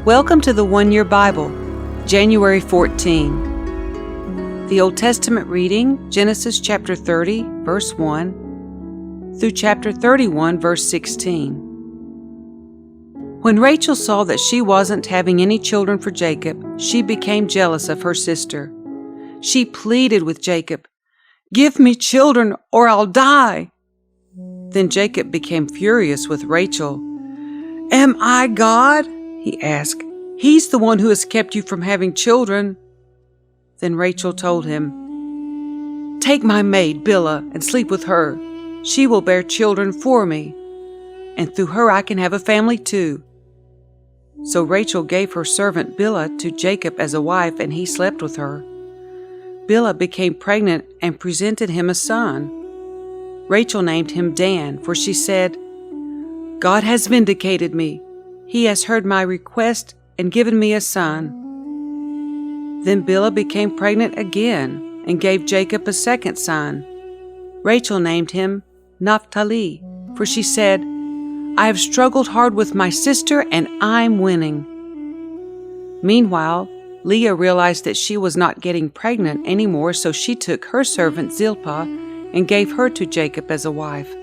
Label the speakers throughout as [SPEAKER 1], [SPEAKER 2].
[SPEAKER 1] Welcome to the One Year Bible, January 14. The Old Testament reading, Genesis chapter 30, verse 1, through chapter 31, verse 16. When Rachel saw that she wasn't having any children for Jacob, she became jealous of her sister. She pleaded with Jacob, "Give me children or I'll die." Then Jacob became furious with Rachel. "Am I God?" he asked. "He's the one who has kept you from having children." Then Rachel told him, "Take my maid Bilhah and sleep with her. She will bear children for me, and through her I can have a family too." So Rachel gave her servant Bilhah to Jacob as a wife, and he slept with her. Bilhah became pregnant and presented him a son. Rachel named him Dan, for she said, "God has vindicated me. He has heard my request and given me a son." Then Bilhah became pregnant again and gave Jacob a second son. Rachel named him Naphtali, for she said, "I have struggled hard with my sister and I'm winning." Meanwhile, Leah realized that she was not getting pregnant anymore, so she took her servant Zilpah and gave her to Jacob as a wife.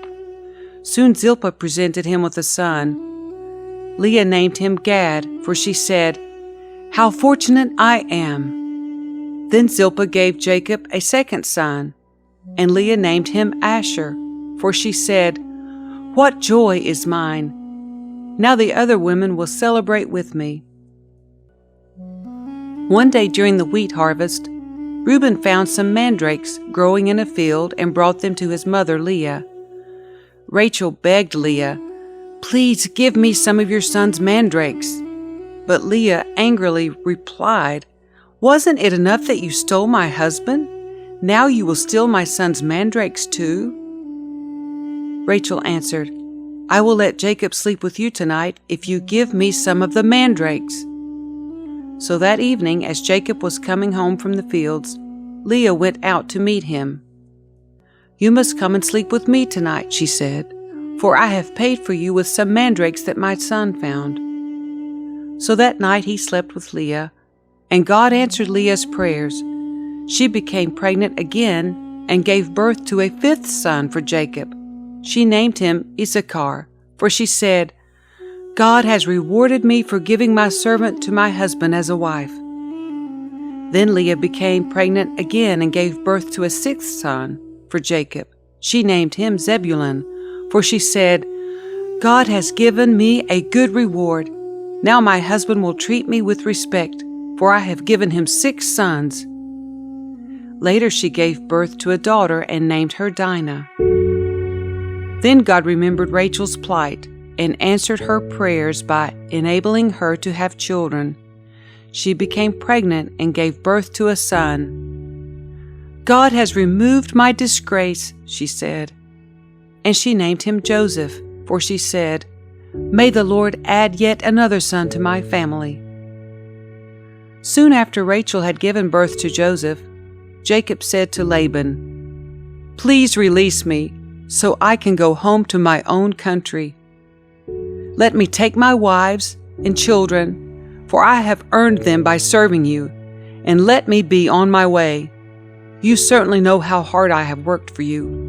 [SPEAKER 1] Soon Zilpah presented him with a son. Leah named him Gad, for she said, "How fortunate I am." Then Zilpah gave Jacob a second son, and Leah named him Asher, for she said, "What joy is mine! Now the other women will celebrate with me." One day during the wheat harvest, Reuben found some mandrakes growing in a field and brought them to his mother Leah. Rachel begged Leah, "Please give me some of your son's mandrakes." But Leah angrily replied, "Wasn't it enough that you stole my husband? Now you will steal my son's mandrakes too?" Rachel answered, "I will let Jacob sleep with you tonight if you give me some of the mandrakes." So that evening, as Jacob was coming home from the fields, Leah went out to meet him. "You must come and sleep with me tonight," she said, "for I have paid for you with some mandrakes that my son found." So that night he slept with Leah, and God answered Leah's prayers. She became pregnant again and gave birth to a fifth son for Jacob. She named him Issachar, for she said, "God has rewarded me for giving my servant to my husband as a wife." Then Leah became pregnant again and gave birth to a sixth son for Jacob. She named him Zebulun, for she said, "God has given me a good reward. Now my husband will treat me with respect, for I have given him 6 sons." Later she gave birth to a daughter and named her Dinah. Then God remembered Rachel's plight and answered her prayers by enabling her to have children. She became pregnant and gave birth to a son. "God has removed my disgrace," she said. And she named him Joseph, for she said, "May the Lord add yet another son to my family." Soon after Rachel had given birth to Joseph, Jacob said to Laban, "Please release me so I can go home to my own country. Let me take my wives and children, for I have earned them by serving you, and let me be on my way. You certainly know how hard I have worked for you."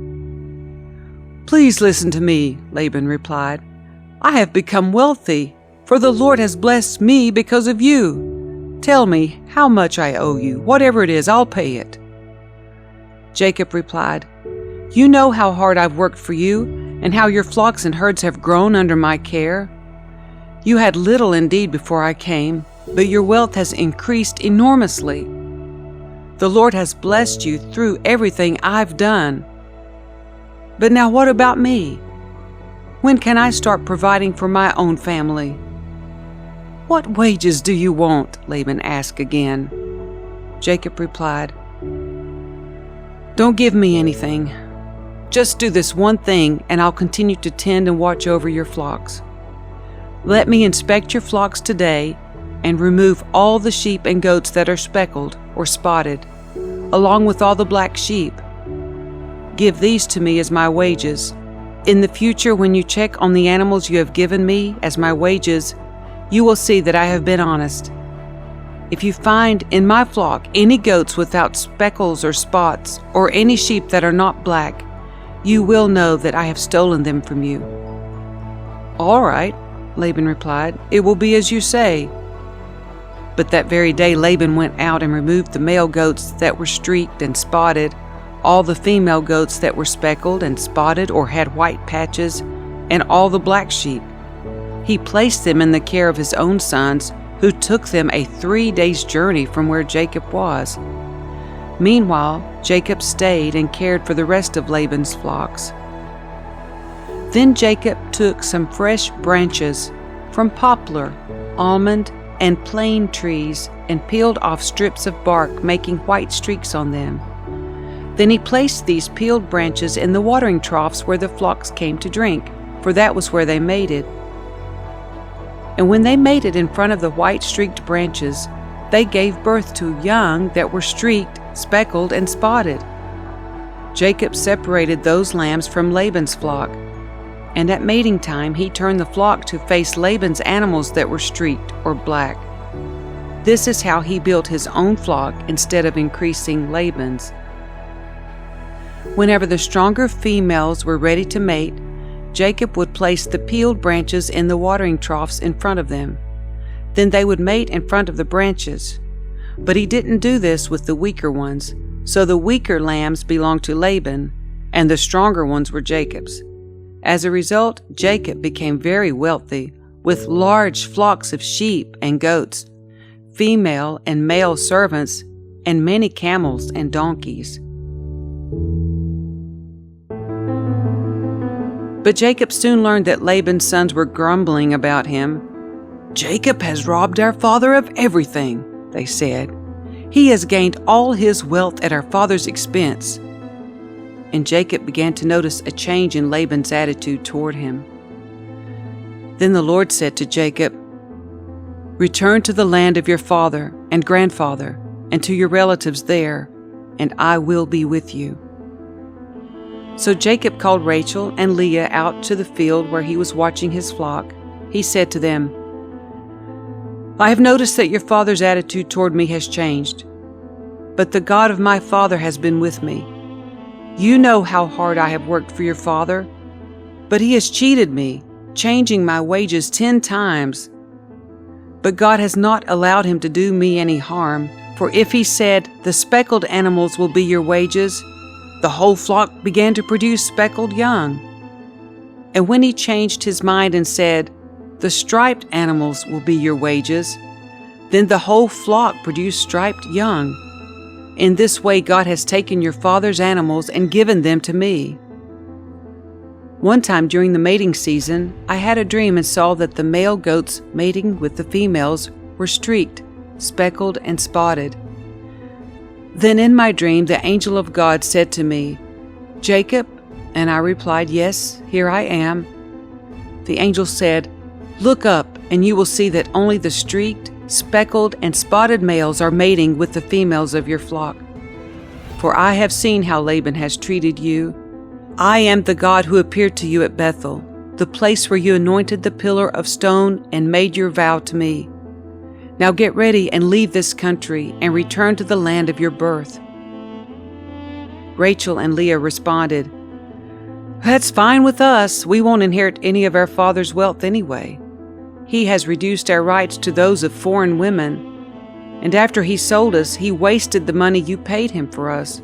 [SPEAKER 1] "Please listen to me," Laban replied. "I have become wealthy, for the Lord has blessed me because of you. Tell me how much I owe you. Whatever it is, I'll pay it." Jacob replied, "You know how hard I've worked for you, and how your flocks and herds have grown under my care. You had little indeed before I came, but your wealth has increased enormously. The Lord has blessed you through everything I've done. But now what about me? When can I start providing for my own family?" "What wages do you want?" Laban asked again. Jacob replied, "Don't give me anything. Just do this one thing, and I'll continue to tend and watch over your flocks. Let me inspect your flocks today and remove all the sheep and goats that are speckled or spotted, along with all the black sheep. Give these to me as my wages. In the future, when you check on the animals you have given me as my wages, you will see that I have been honest. If you find in my flock any goats without speckles or spots, or any sheep that are not black, you will know that I have stolen them from you." "All right," Laban replied, "it will be as you say." But that very day Laban went out and removed the male goats that were streaked and spotted, all the female goats that were speckled and spotted or had white patches, and all the black sheep. He placed them in the care of his own sons, who took them a 3 days' journey from where Jacob was. Meanwhile, Jacob stayed and cared for the rest of Laban's flocks. Then Jacob took some fresh branches from poplar, almond, and plane trees and peeled off strips of bark, making white streaks on them. Then he placed these peeled branches in the watering troughs where the flocks came to drink, for that was where they mated. And when they mated in front of the white streaked branches, they gave birth to young that were streaked, speckled, and spotted. Jacob separated those lambs from Laban's flock, and at mating time he turned the flock to face Laban's animals that were streaked or black. This is how he built his own flock instead of increasing Laban's. Whenever the stronger females were ready to mate, Jacob would place the peeled branches in the watering troughs in front of them. Then they would mate in front of the branches. But he didn't do this with the weaker ones, so the weaker lambs belonged to Laban, and the stronger ones were Jacob's. As a result, Jacob became very wealthy, with large flocks of sheep and goats, female and male servants, and many camels and donkeys. But Jacob soon learned that Laban's sons were grumbling about him. "Jacob has robbed our father of everything," they said. "He has gained all his wealth at our father's expense." And Jacob began to notice a change in Laban's attitude toward him. Then the Lord said to Jacob, "Return to the land of your father and grandfather, and to your relatives there, and I will be with you." So Jacob called Rachel and Leah out to the field where he was watching his flock. He said to them, "I have noticed that your father's attitude toward me has changed, but the God of my father has been with me. You know how hard I have worked for your father, but he has cheated me, changing my wages 10 times. But God has not allowed him to do me any harm, for if he said, 'The speckled animals will be your wages,' the whole flock began to produce speckled young. And when he changed his mind and said, 'The striped animals will be your wages,' then the whole flock produced striped young. In this way God has taken your father's animals and given them to me." One time during the mating season, I had a dream and saw that the male goats mating with the females were streaked, speckled, and spotted. Then in my dream the angel of God said to me, "Jacob?" And I replied, "Yes, here I am." The angel said, "Look up, and you will see that only the streaked, speckled, and spotted males are mating with the females of your flock. For I have seen how Laban has treated you. I am the God who appeared to you at Bethel, the place where you anointed the pillar of stone and made your vow to me. Now get ready and leave this country and return to the land of your birth." Rachel and Leah responded, "That's fine with us. We won't inherit any of our father's wealth anyway. He has reduced our rights to those of foreign women, and after he sold us, he wasted the money you paid him for us.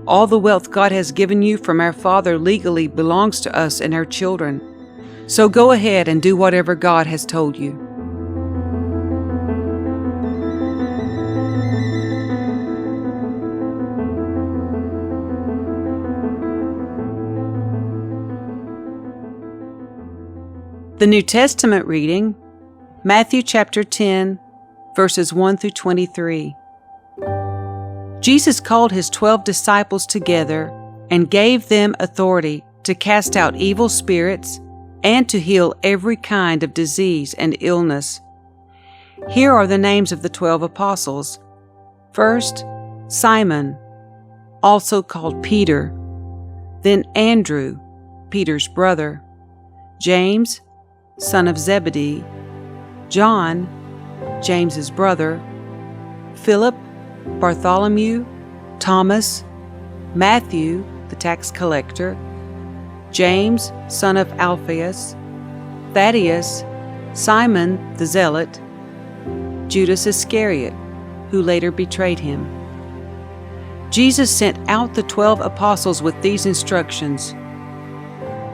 [SPEAKER 1] All the wealth God has given you from our father legally belongs to us and our children. So go ahead and do whatever God has told you." The New Testament reading, Matthew chapter 10, verses 1 through 23. Jesus called his 12 disciples together and gave them authority to cast out evil spirits and to heal every kind of disease and illness. Here are the names of the 12 apostles. First, Simon, also called Peter. Then Andrew, Peter's brother. James, son of Zebedee. John, James's brother, Philip, Bartholomew, Thomas, Matthew, the tax collector, James, son of Alphaeus, Thaddeus, Simon the Zealot, Judas Iscariot, who later betrayed him. Jesus sent out the 12 apostles with these instructions: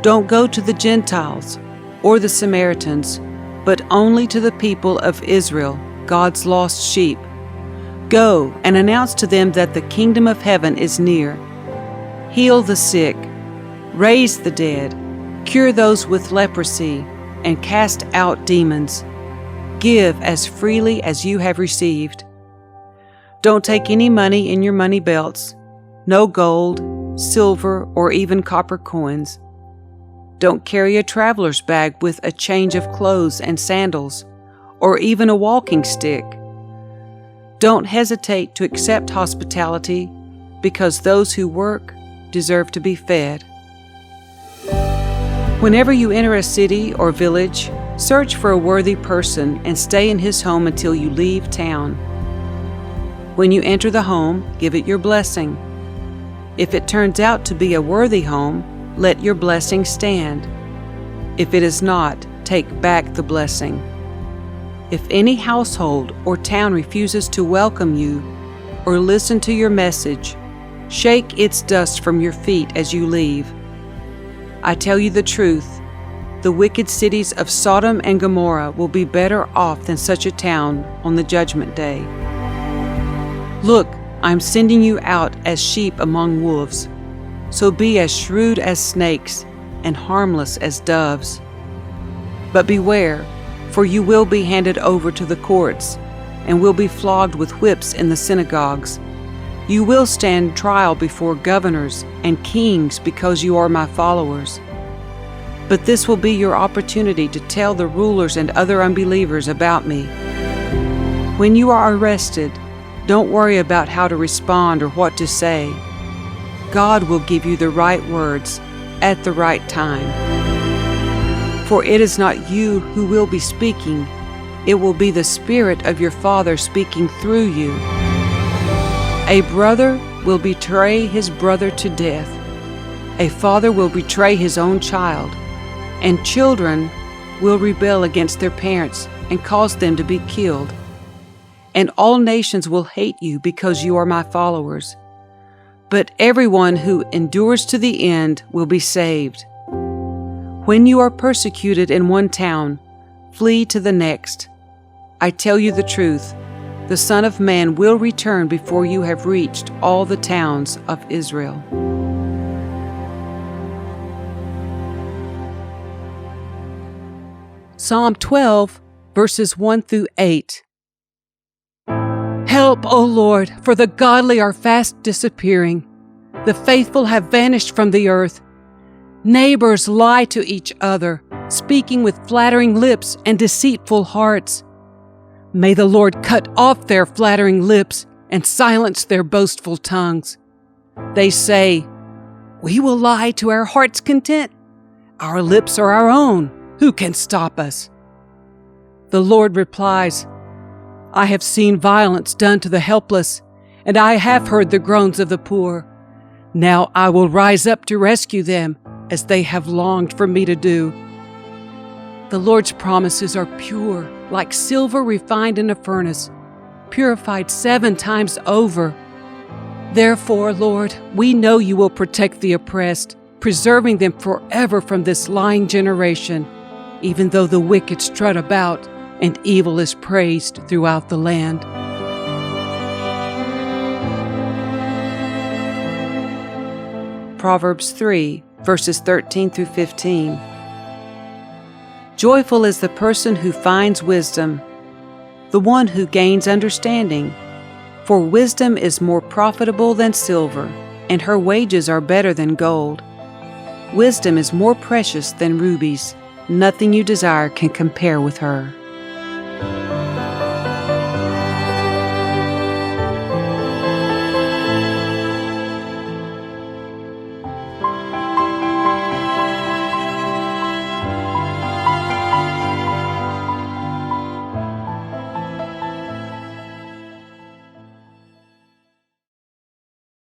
[SPEAKER 1] "Don't go to the Gentiles or the Samaritans, but only to the people of Israel, God's lost sheep. Go and announce to them that the kingdom of heaven is near. Heal the sick, raise the dead, cure those with leprosy, and cast out demons. Give as freely as you have received. Don't take any money in your money belts, no gold, silver, or even copper coins. Don't carry a traveler's bag with a change of clothes and sandals, or even a walking stick. Don't hesitate to accept hospitality, because those who work deserve to be fed. Whenever you enter a city or village, search for a worthy person and stay in his home until you leave town. When you enter the home, give it your blessing. If it turns out to be a worthy home, let your blessing stand. If it is not, take back the blessing. If any household or town refuses to welcome you or listen to your message, shake its dust from your feet as you leave. I tell you the truth, the wicked cities of Sodom and Gomorrah will be better off than such a town on the judgment day. Look, I'm sending you out as sheep among wolves, so be as shrewd as snakes and harmless as doves. But beware, for you will be handed over to the courts and will be flogged with whips in the synagogues. You will stand trial before governors and kings because you are my followers. But this will be your opportunity to tell the rulers and other unbelievers about me. When you are arrested, don't worry about how to respond or what to say. God will give you the right words at the right time. For it is not you who will be speaking, it will be the Spirit of your Father speaking through you. A brother will betray his brother to death. A father will betray his own child, and children will rebel against their parents and cause them to be killed. And all nations will hate you because you are my followers. But everyone who endures to the end will be saved. When you are persecuted in one town, flee to the next. I tell you the truth, the Son of Man will return before you have reached all the towns of Israel. Psalm 12, verses 1 through 8. Help, O Lord, for the godly are fast disappearing. The faithful have vanished from the earth. Neighbors lie to each other, speaking with flattering lips and deceitful hearts. May the Lord cut off their flattering lips and silence their boastful tongues. They say, "We will lie to our heart's content. Our lips are our own. Who can stop us?" The Lord replies, I have seen violence done to the helpless, and I have heard the groans of the poor. Now I will rise up to rescue them, as they have longed for me to do. The Lord's promises are pure, like silver refined in a furnace, purified 7 times over. Therefore, Lord, we know you will protect the oppressed, preserving them forever from this lying generation, even though the wicked strut about and evil is praised throughout the land. Proverbs 3, verses 13 through 15. Joyful is the person who finds wisdom, the one who gains understanding. For wisdom is more profitable than silver, and her wages are better than gold. Wisdom is more precious than rubies. Nothing you desire can compare with her.